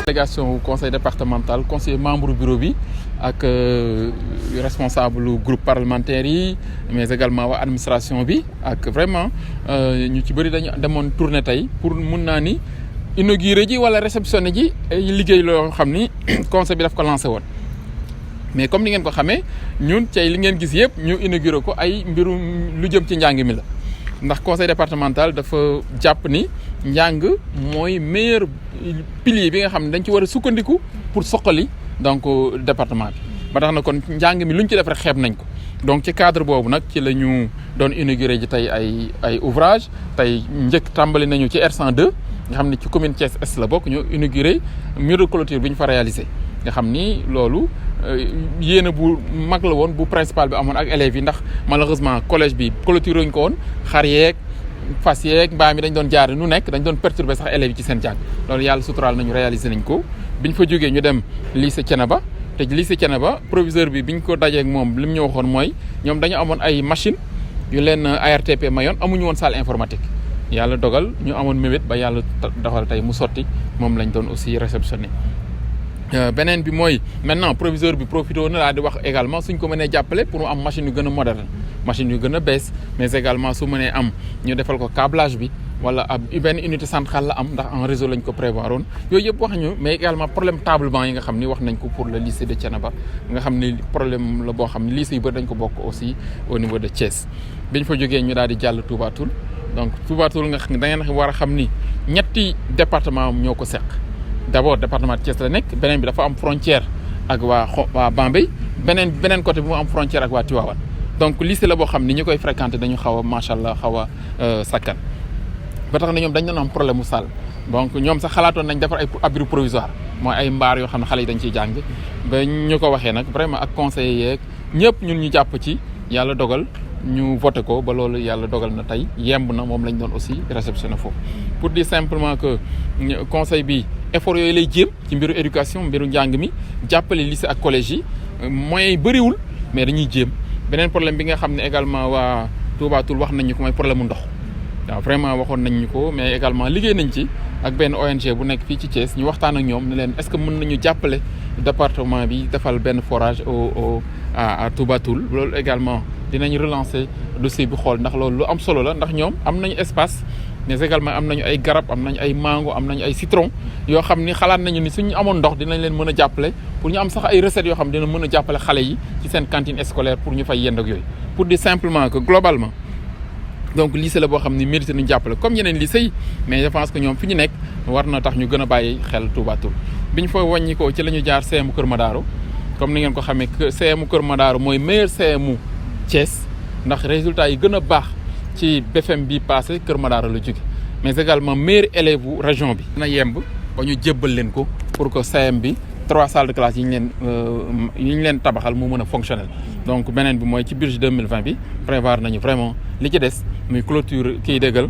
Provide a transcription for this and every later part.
délégation au conseil départemental conseiller membre bureau bi ak responsable groupe parlementaire yi mais également waa administration bi ak vraiment ñu ci bëri dañu demoon tournée tey pour mun naa ni inauguré ji wala réceptionné ji ay liggéey loo xam ni conseil bi daf ko lancé woon. mais comme ni ngeen ko xamee ñun tey li ngeen gis yëpp ñu inauguré ko ay mbiru lu jëm ci njàng mi la ndax conseil départemental dafa jàpp ni njàng mooy meilleur pilier bi nga xam ne dañ ci war a sukkandiku pour soqali donc département bi ba tax na kon njàng mi lu ñu ci def rek xeeb nañ ko. donc ci cadre boobu nag ci la ñu doon inauguré ji tey ay ouvrage tey njëkk tàmbali nañu ci R102 nga xam ne ci commune Thiès Est la bokk ñu inauguré mur de clôture bi ñu fa réalisé nga xam ni loolu yéena bu mag la woon bu principal bi amoon ak élèves yi ndax malheureusement collège bi clôture wuñ ko woon xar yeeg fas yeeg mbaam mi dañ doon jaar nu nekk dañ doon perturber sax élèves yi ci seen jàng loolu yàlla suturaal nañu réalisé nañ ko biñ fa jógee ñu dem lycée Thiénaba te lycée Thiénaba proviseur bi biñ ko dajeek moom li mu ñu waxoon mooy ñoom dañu amoon ay machine yu leen ARTP mayoon amuñu woon salle informatique yàlla dogal ñu amoon mébét ba yàlla doxal tey mu sotti moom lañ doon aussi réceptionné. beneen bi mooy maintenant proviseur bi profité woon na laa di wax également suñ ko mënee jàppale pour mu am machine yu gën a moderne machine yu gën a bees mais également su mënee am ñu defal ko câblage bi wala ab benn unité centrale la am ndax en réseau lañ ko prévoir woon yooyu yëpp wax ñu mais également problème tablement yi nga xam ni wax nañ ko pour le lycée de Thiénaba nga xam ni problème la boo xam ni lycée yu bëri dañ ko bokk aussi au niveau de Thiès biñ fa jógee ñu daal di jàll Touba Toul donc Touba Toul nga xam da ngeen war a xam ni ñetti département ñoo ko seq d'abord département de Thiès la nekk beneen bi dafa am frontière ak waa Bambey beneen côté bi mu am frontière ak waa Tivaouane donc lycée la boo xam ni ñi koy fréquenté dañu xaw a macha allah xaw a sakkan ba tax na ñoom dañ doon am problème mu salle donc ñoom sax xalaatoon nañ defar ay abri provisoire mooy ay mbaar yoo xam ne xale yi dañ ciy jàng ba ñu ko waxee nag vraiment ak conseillers yeeg ñëpp ñun ñu jàpp ci yàlla dogal ñu voté ko ba loolu yàlla dogal na tey yemb na moom lañ doon aussi réceptionné foofu pour dire simplement que conseil bi effort yooyu lay jéem ci mbiru éducation mbiru njàng mi jàppale lycée ak collège yi moyens yi bëriwul mais dañuy jéem beneen problème bi nga xam ne également waa Touba Toul wax nañ ñu ko mooy problème mu ndox waaw vraiment waxoon nañ ñu ko mais également liggéey nañ ci ak benn ONG bu nekk fii ci Thiès ñu waxtaan ak ñoom ne leen est-ce que mën nañu jàppale département bi defal benn forage à Touba Toul loolu également dinañ relancer dossier bi xool ndax loolu lu am solo la ndax ñoom am nañu espace mais également am nañu ay garab am nañu ay mango am nañu ay citron yoo xam ni xalaat nañu ni suñu amoon ndox dinañ leen mën a jàppale pour ñu am sax ay recettes yoo xam dina mën a jàppale xale yi ci seen cantine scolaire pour ñu fay yend ak yooyu pour dire simplement que globalement donc lycée la boo xam ni mérité nañu jàppale comme yeneen lycée yi mais je pense que ñoom fi ñu nekk war na tax ñu gën a bàyyi xel Touba Toul bi ñu fa wàññi ko ci la ñu jaar CMU Kër Madaro comme ni ngeen ko xamee CMU Kër Madaro mooy meilleur CMU Thiès ndax résultat yi gën a baax ci BFM bi passé Kër Madaro la jóge mais également meilleur élève bu région bi dina yemb ba ñu jébbal leen ko pour que CM bi 3 salles de classe yi ñu leen tabaxal mu mën a fonctionnel donc beneen bi mooy ci budget 2020 bi prévoir nañu vraiment li ci des muy clôture kii déggal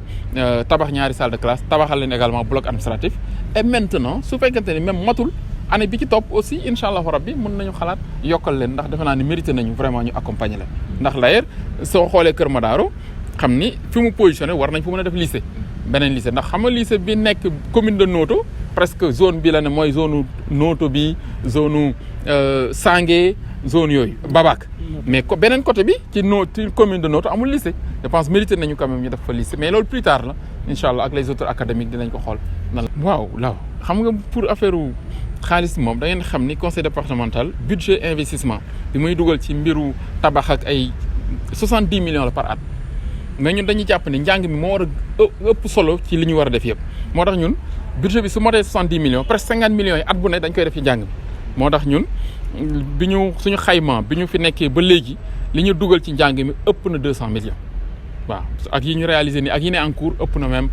tabax ñaari salle de classe tabaxal leen également bloc administratif et maintenant su fekkente ni même matul année bi ci topp aussi incha allahu rabbi mën nañu xalaat yokkal leen ndax defe naa ni mérité nañu vraiment ñu accompagner leen ndax d'ailleurs soo xoolee Kër Madaro xam ni fi mu positionné war nañ fa mën a def lycée beneen lycée ndax xam nga lycée bi nekk commune de Noto presque zone bi la ne mooy zone Noto bi zone Sangué zone yooyu Babac mais beneen côté bi ci commune de Noto amul lycée je pense mérité nañu quand même ñu def fa lycée mais loolu plus tard la incha allah ak les autres académiques dinañ ko xool nan la waaw xam nga pour affaire xaalis moom da ngeen xam ni conseil départemental budget investissement bi muy dugal ci mbiru tabax ak ay 70 millions la par at mais ñun dañuy jàpp ne njàng mi moo war a ëpp solo ci li ñu war a def yëpp moo tax ñun budget bi su motee 70 millions presque 50 millions yi at bu ne dañ koy def ci njàng mi moo tax ñun suñu xayma bi ñu fi nekkee ba léegi li ñu dugal ci njàng mi ëpp na 200 millions waaw ak yi ñu réalisé nii ak yi ne en cours ëpp na même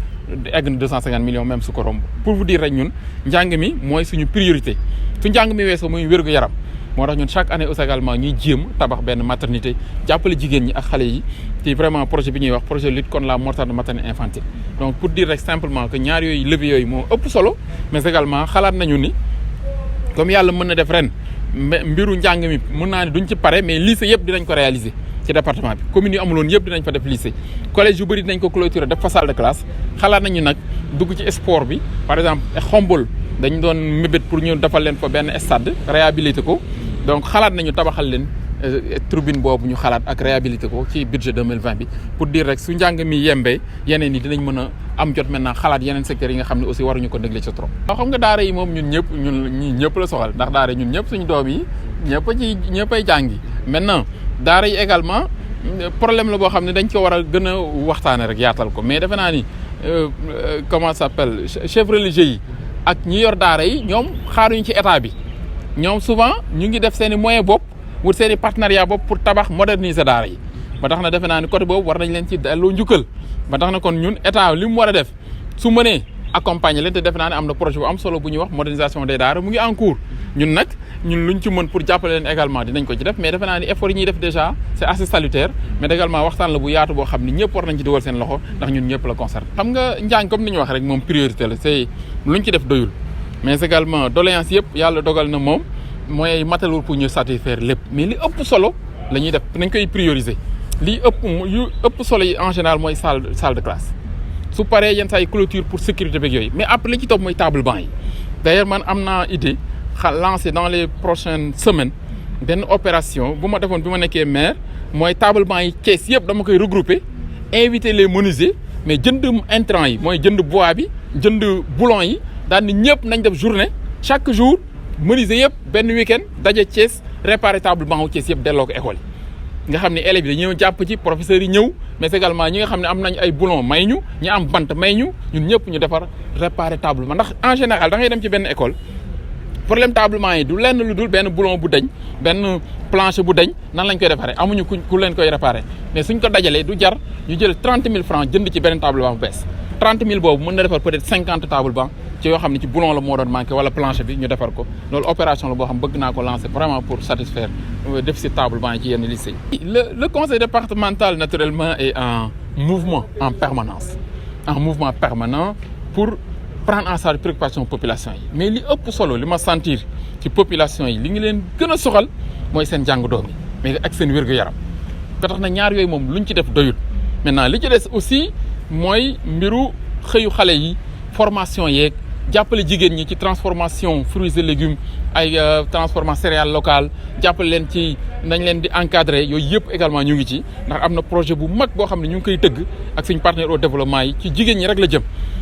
egg na 250 millions même su ko romb pour vous dire rek ñun njàng mi mooy suñu priorité su njàng mi weesoo muy wér-gu-yaram moo tax ñun chaque année aussi également ñuy jéem tabax benn maternité jàppale jigéen ñi ak xale yi ci vraiment projet bi ñuy wax projet lutte contre la mortalité maternelle infantile donc pour dire rek simplement que ñaar yooyu levier yooyu moo ëpp solo mais également xalaat nañu ni comme yàlla mën na def ren mbiru njàng mi mën naa ne duñ ci pare mais lycée yëpp dinañ ko réaliser ci département bi communes yu amuloon yëpp dinañ fa def lycée collège yu bëri dinañ ko clôturer def fa salle de classe xalaat nañu nag dugg ci sport bi par exemple Xombol dañ doon mébét pour ñu defal leen fa benn stade réhabilité ko donc xalaat nañu tabaxal leen tribune boobu ñu xalaat ak réhabilité ko ci budget 2020 bi pour dire rek su njàng mi yembee yeneen yi dinañ mën a am jot maintenant xalaat yeneen secteurs yi nga xam ne aussi waruñu ko négliger trop. waaw xam nga daara yi moom ñun ñëpp la soxal ndax daara ñun ñëpp suñu doom yi ñëppay jàngi maintenant daara yi également problème la boo xam ne dañ ko war a gën a waxtaane rek yaatal ko mais defe naa ni comment ça s'appelle chef religieux yi ak ñi yor daara yi ñoom xaaruñu ci état bi ñoom souvent ñu ngi def seen i moyen bopp wut seen i partenariat bopp pour tabax moderniser daara yi ba tax na defe naa ni côté boobu war nañ leen ci delloo njukkal ba tax na kon ñun état li mu war a def su mënee accompagner leen te defe naa ne am na projet bu am solo bu ñuy wax modernisation des daara mu ngi en cours ñun nag ñun luñ ci mën pour jàppale leen également dinañ ko ci def mais defe naa ni effort yi ñuy def déjà c'est assez salutaire mais également waxtaan la bu yaatu boo xam ni ñëpp war nañ ci dugal seen loxo ndax ñun ñëpp la concerne. xam nga njàng comme ni ñu wax rek moom priorité la c'est luñ ci def doyul mais également doléance yëpp yàlla dogal na moom mooy matalul pour ñu satisfaire lépp mais li ëpp solo la ñuy def nañ koy prioriser li ëpp solo yi en général mooy salle de classe su paree yenn saa yi clôture pour sécurité beeg yooyu mais après li ci topp mooy table banc yi d'ailleurs man am naa idée lancer dans les prochaines semaines benn opération bu ma defoon bi ma nekkee maire mooy table banc yi Thiès yëpp dama koy regrouper inviter les menuisiers mais jënd intrant yi mooy jënd bois bi jënd boulon yi daal ni ñëpp nañ def journée chaque jour menuisier yëpp benn week-end daje Thiès réparer table banc wu Thiès yëpp delloo ko école yi nga xam ne élèves yi dañuy jàpp ci professeurs yi ñëw mais également ñi nga xam ne am nañ ay boulon may ñu am bant may ñu ñun ñëpp ñu defar réparer table banc ndax en général da ngay dem ci benn école problème tablement yi du lenn lu dul benn boulon bu dañ benn plancher bu dañ nan lañ koy defaree amuñu ku leen koy réparer mais suñ ko dajalee du jar ñu jël 30 000 francs jënd ci beneen table banc bu bees 30 000 boobu mën na defar peut-être 50 table banc ci yoo xam ne ci boulon la moo doon manqué wala plancher bi ñu defar ko loolu opération la boo xam bëgg naa ko lancer vraiment pour satisfaire déficit table banc yi ci yenn lycée yi. Le conseil départemental naturellement est en mouvement en permanence pour prendre en charge préoccupation population yi mais li ëpp solo li ma sentir ci population yi li ngi leen gën a soxal mooy seen jàng doom yi mais ak seen wér-gu-yaram ba tax na ñaar yooyu moom luñ ci def doyut maintenant li ci des aussi mooy mbiru xëyu xale yi formation yeeg jàppale jigéen ñi ci transformation fruits et légumes ay transformation céréales locales jàppale leen ci nañ leen di encadrer yooyu yëpp également ñu ngi ci ndax am na projet bu mag boo xam ne ñu ngi koy tëgg ak suñ partenaire au développement yi ci jigéen ñi rek la jëm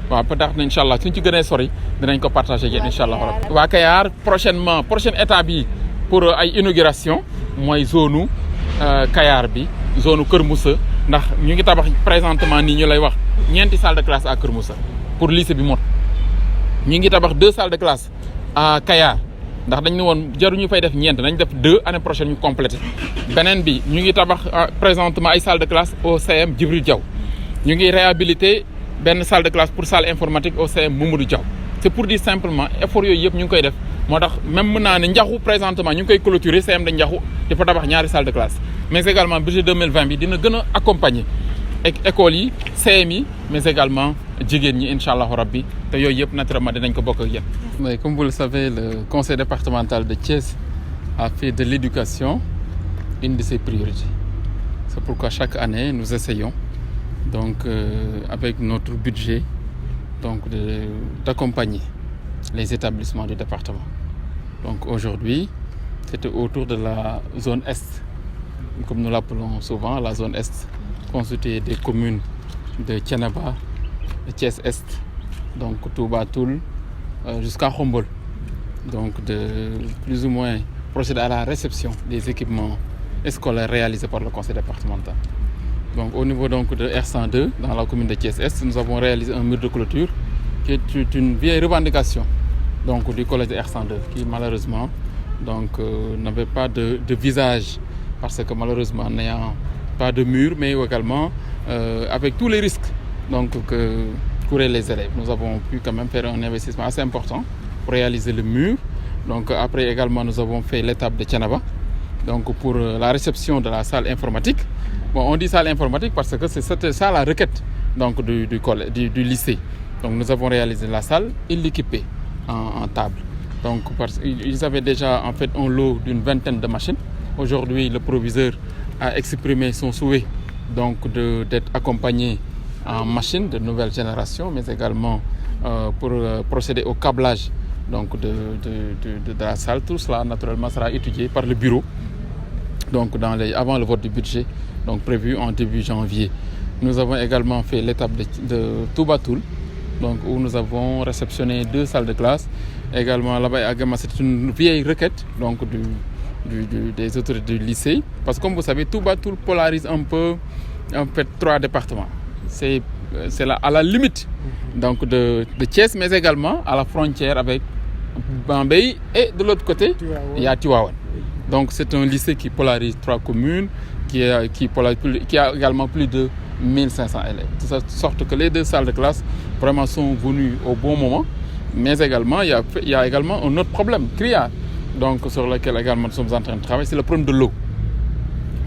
waaw ba tax na incha allah suñ ci gënee sori dinañ ko partager yéen incha allah rabbi waa Kayar prochaine étape bi pour ay inauguration mooy zone Kayar bi zone Kër Moussa ndax ñu ngi tabax présentement nii ñu lay wax ñeenti salle de classe à Kër Moussa pour lycée bi mot ñu ngi tabax 2 salles de classe à Kayar ndax dañ ne woon jaruñu fay def ñeent nañ def 2 année prochaine ñu complété beneen bi ñu ngi tabax présentement ay salle de classe au CM Djibril Diaw ñu ngi réhabilité benn salle de classe pour salle informatique au CM Mamadou Diaw c'est pour dire simplement effort yooyu yëpp ñu ngi koy def moo tax même mën naa ne njaxu présentement ñu ngi koy clôturer CM dañ njaxu di fa tabax ñaari salle de classe mais également budget 2020 bi dina gën a accompagner écoles yi CM yi mais également jigéen ñi incha allahu rabbi te yooyu yëpp naturellement dinañ ko bokk ak yéen. Mais comme vous le savez, le conseil départemental de Thiès a fait de l'éducation une de ses priorités. C'est pourquoi chaque année nous essayons donc avec notre budget donc d'accompagner les établissements du département. Donc aujourd'hui, c'était autour de la zone Est, comme nous l'appelons souvent, la zone Est, constituée des communes de Thiénaba, de Thiès-Est, donc Touba Toul, jusqu'à Khombol. Donc de plus ou moins procéder à la réception des équipements scolaires réalisés par le conseil départemental. Donc au niveau donc de R102, dans la commune de Thiès-Est, nous avons réalisé un mur de clôture qui est une vieille revendication donc, du collège de R102 qui malheureusement donc, n'avait pas de visage parce que malheureusement n'ayant pas de mur mais également avec tous les risques donc, que couraient les élèves. Nous avons pu quand même faire un investissement assez important pour réaliser le mur. Donc après également nous avons fait l'étape de Thiénaba donc pour la réception de la salle informatique. Bon, on dit salle informatique parce que c'est ça la requête donc, du lycée. Donc nous avons réalisé la salle et l'équipé en table. Donc ils avaient déjà en fait un lot d'une vingtaine de machines. Aujourd'hui, le proviseur a exprimé son souhait donc d'être accompagné en machines de nouvelle génération, mais également pour procéder au câblage donc de la salle. Tout cela, naturellement, sera étudié par le bureau donc avant le vote du budget, donc prévu en début janvier. Nous avons également fait l'étape de Toubatoul, donc où nous avons réceptionné 2 salles de classe. Également là-bas à Gama, c'est une vieille requête donc des autorités du lycée, parce que comme vous savez, Toubatoul polarise un peu en fait 3 départements. C'est là à la limite donc de Thiès, mais également à la frontière avec Bambey, et de l'autre côté il y a Tivaouane. Donc c'est un lycée qui polarise 3 communes, qui a également plus de 1500 élèves. De sorte que les 2 salles de classe vraiment sont venues au bon moment. Mais également, il y a également un autre problème criard, donc sur lequel également nous sommes en train de travailler, c'est le problème de l'eau.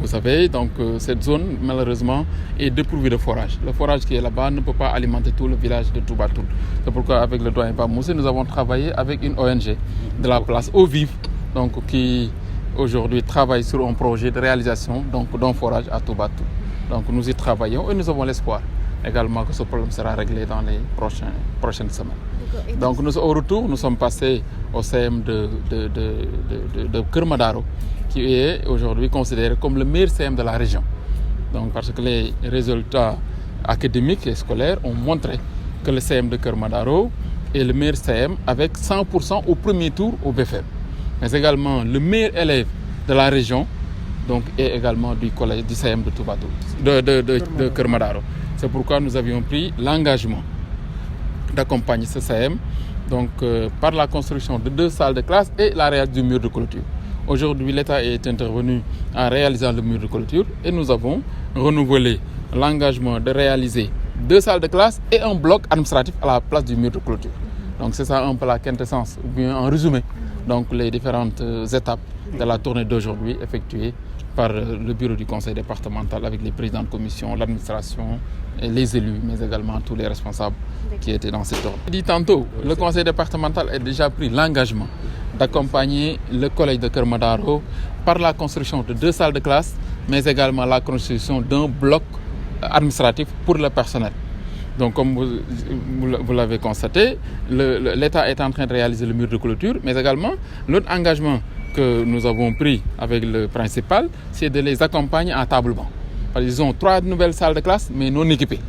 Vous savez, donc cette zone malheureusement est dépourvue de forage. Le forage qui est là-bas ne peut pas alimenter tout le village de Toubatoul. C'est pourquoi avec le doyen Pape Moussé, nous avons travaillé avec une ONG de la place Eau Vive, donc qui aujourd'hui travaille sur un projet de réalisation d'un forage à Toubatoul. Donc nous y travaillons et nous avons l'espoir également que ce problème sera réglé dans les prochaines semaines. Donc au retour, nous sommes passés au CM de Kermadaro, qui est aujourd'hui considéré comme le meilleur CM de la région. Donc parce que les résultats académiques et scolaires ont montré que le CM de Kermadaro est le meilleur CM avec 100% au premier tour au BFM. Mais également le meilleur élève de la région donc, est également du collège du CM de Toubatoul, de Kermadaro. C'est pourquoi nous avions pris l'engagement d'accompagner ce CM donc, par la construction de 2 salles de classe et la réalisation du mur de clôture. Aujourd'hui, l'État est intervenu en réalisant le mur de clôture et nous avons renouvelé l'engagement de réaliser 2 salles de classe et un bloc administratif à la place du mur de clôture. Donc c'est ça un peu la quintessence, ou bien en résumé, donc les différentes étapes de la tournée d'aujourd'hui effectuée par le bureau du conseil départemental avec les présidents de commission, l'administration, et les élus, mais également tous les responsables qui étaient dans cette ordre. Je dis tantôt, le conseil départemental a déjà pris l'engagement d'accompagner le collège de Kermadaro par la construction de 2 salles de classe, mais également la construction d'un bloc administratif pour le personnel. Donc comme vous l'avez constaté, l'État est en train de réaliser le mur de clôture, mais également l'autre engagement que nous avons pris avec le principal, c'est de les accompagner en tablement. Ils ont 3 nouvelles salles de classe, mais non équipées.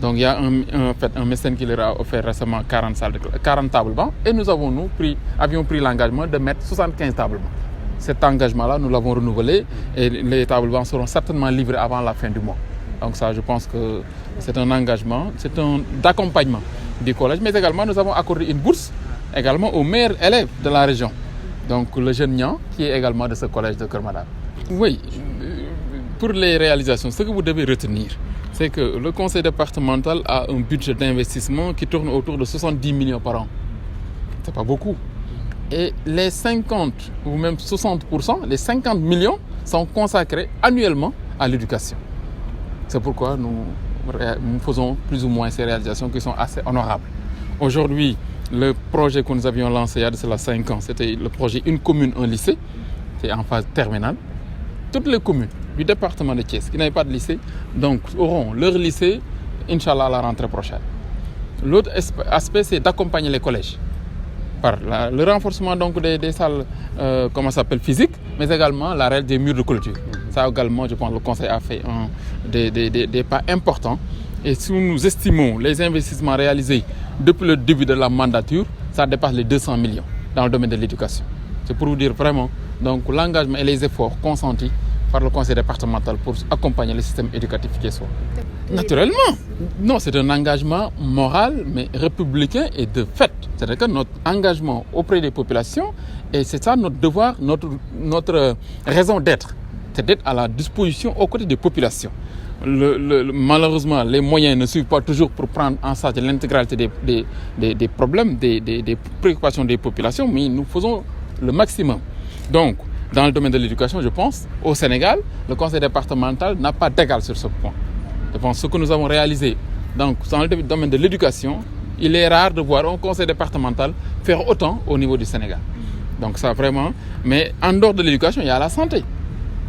Donc il y a un mécène qui leur a offert récemment 40 tablements, et nous avions pris l'engagement de mettre 75 tablements. Cet engagement-là, nous l'avons renouvelé, et les tablements seront certainement livrés avant la fin du mois. Donc ça, je pense que c'est un engagement, c'est un d'accompagnement du collège, mais également nous avons accordé une bourse également aux meilleurs élèves de la région. Donc le jeune Nian, qui est également de ce collège de Kermadaro. Oui, pour les réalisations, ce que vous devez retenir, c'est que le conseil départemental a un budget d'investissement qui tourne autour de 70 millions par an. Ce n'est pas beaucoup. Et les 50 ou même 60%, les 50 millions sont consacrés annuellement à l'éducation. C'est pourquoi nous faisons plus ou moins ces réalisations qui sont assez honorables. Aujourd'hui, le projet que nous avions lancé il y a de cela 5 ans, c'était le projet Une commune, un lycée. C'est en phase terminale. Toutes les communes du département de Thiès qui n'avaient pas de lycée donc, auront leur lycée, Inch'Allah, à la rentrée prochaine. L'autre aspect, c'est d'accompagner les collèges par le renforcement donc, des salles physiques, mais également la règle des murs de clôture. Ça également, je pense que le conseil a fait des pas importants. Et si nous estimons les investissements réalisés depuis le début de la mandature, ça dépasse les 200 millions dans le domaine de l'éducation. C'est pour vous dire vraiment donc, l'engagement et les efforts consentis par le conseil départemental pour accompagner le système éducatif qui est soi. Naturellement, non, c'est un engagement moral, mais républicain et de fait. C'est-à-dire que notre engagement auprès des populations, et c'est ça notre devoir, notre raison d'être, c'est d'être à la disposition aux côtés des populations. Malheureusement, les moyens ne suivent pas toujours pour prendre en charge l'intégralité des problèmes, des préoccupations des populations, mais nous faisons le maximum. Donc, dans le domaine de l'éducation, je pense, au Sénégal, le conseil départemental n'a pas d'égal sur ce point. Je pense que ce que nous avons réalisé donc, dans le domaine de l'éducation, il est rare de voir un conseil départemental faire autant au niveau du Sénégal. Donc ça vraiment, mais en dehors de l'éducation, il y a la santé.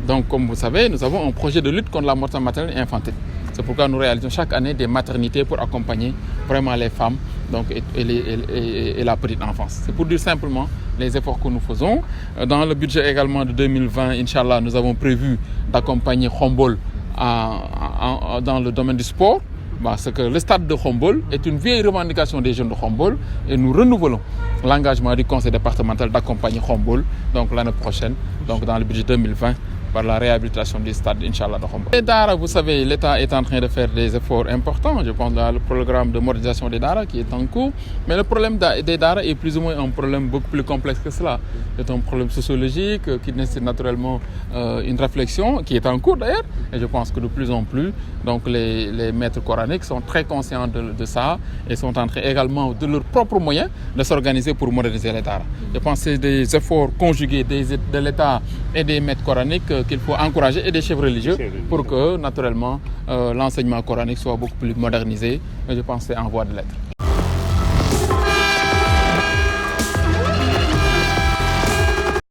Donc comme vous savez, nous avons un projet de lutte contre la mortalité maternelle et infantile. C'est pourquoi nous réalisons chaque année des maternités pour accompagner vraiment les femmes donc, et la petite enfance. C'est pour dire simplement les efforts que nous faisons. Dans le budget également de 2020, Inch'Allah, nous avons prévu d'accompagner Khombol dans le domaine du sport, parce que le stade de Khombol est une vieille revendication des jeunes de Khombol et nous renouvelons l'engagement du conseil départemental d'accompagner Khombol donc l'année prochaine, donc dans le budget 2020, par la réhabilitation du stade, Inch'Allah, de Khombol. Les Dara, vous savez, l'État est en train de faire des efforts importants. Je pense dans le programme de modernisation des Dara qui est en cours. Mais le problème des Dara est plus ou moins un problème beaucoup plus complexe que cela. C'est un problème sociologique qui nécessite naturellement une réflexion qui est en cours d'ailleurs. Et je pense que de plus en plus, donc les maîtres coraniques sont très conscients de ça et sont en train également de leurs propres moyens de s'organiser pour moderniser les Dara. Je pense que c'est des efforts conjugués de l'État et des maîtres coraniques qu'il faut encourager et des chefs religieux pour que naturellement l'enseignement coranique soit beaucoup plus modernisé. Et je pense que c'est en voie de l'être.